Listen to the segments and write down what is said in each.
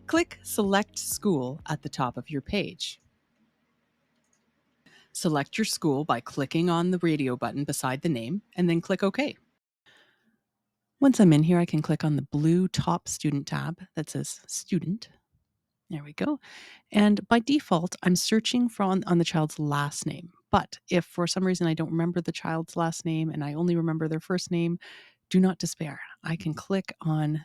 Click Select School at the top of your page. Select your school by clicking on the radio button beside the name and then click OK. Once I'm in here, I can click on the blue top student tab that says Student. There we go. And by default, I'm searching on the child's last name. But if for some reason I don't remember the child's last name and I only remember their first name, do not despair. I can click on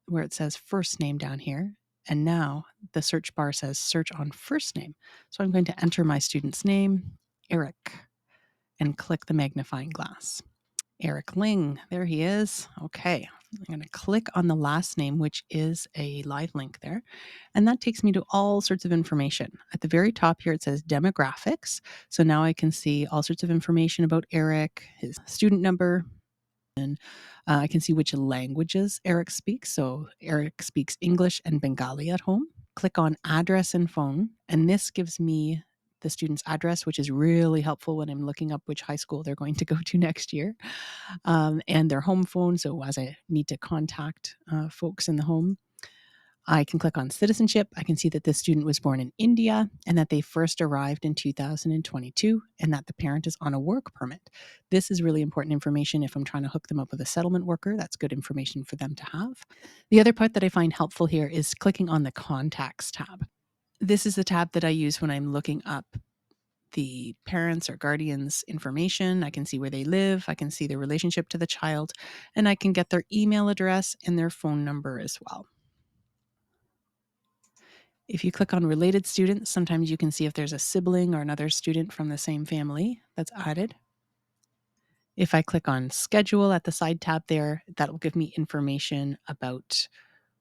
where it says first name down here. And now the search bar says search on first name. So I'm going to enter my student's name, Eric, and click the magnifying glass. Eric Ling, there he is. Okay, I'm going to click on the last name, which is a live link there. And that takes me to all sorts of information. At the very top here, it says demographics. So now I can see all sorts of information about Eric, his student number, and I can see which languages Eric speaks. So Eric speaks English and Bengali at home. Click on address and phone, and this gives me the student's address, which is really helpful when I'm looking up which high school they're going to go to next year, and their home phone. So as I need to contact folks in the home, I can click on citizenship. I can see that this student was born in India and that they first arrived in 2022 and that the parent is on a work permit. This is really important information if I'm trying to hook them up with a settlement worker. That's good information for them to have. The other part that I find helpful here is clicking on the contacts tab. This is the tab that I use when I'm looking up the parents or guardians' information. I can see where they live. I can see their relationship to the child, and I can get their email address and their phone number as well. If you click on related students, sometimes you can see if there's a sibling or another student from the same family that's added. If I click on schedule at the side tab there, that will give me information about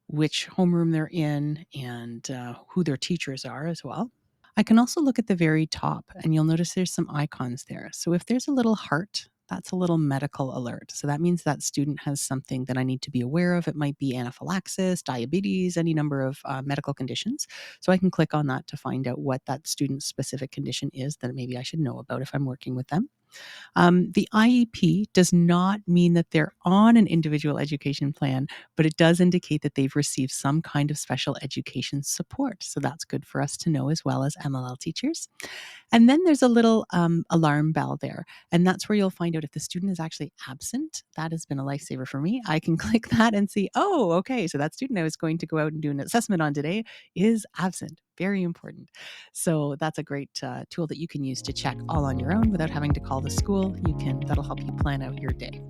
which homeroom they're in and who their teachers are as well. I can also look at the very top and you'll notice there's some icons there. So if there's a little heart, that's a little medical alert. So that means that student has something that I need to be aware of. It might be anaphylaxis, diabetes, any number of medical conditions. So I can click on that to find out what that student's specific condition is that maybe I should know about if I'm working with them. The IEP does not mean that they're on an individual education plan, but it does indicate that they've received some kind of special education support. So that's good for us to know as well as MLL teachers. And then there's a little alarm bell there. And that's where you'll find out if the student is actually absent. That has been a lifesaver for me. I can click that and see, oh, okay, so that student I was going to go out and do an assessment on today is absent. Very important. So that's a great tool that you can use to check all on your own without having to call the school. That'll help you plan out your day.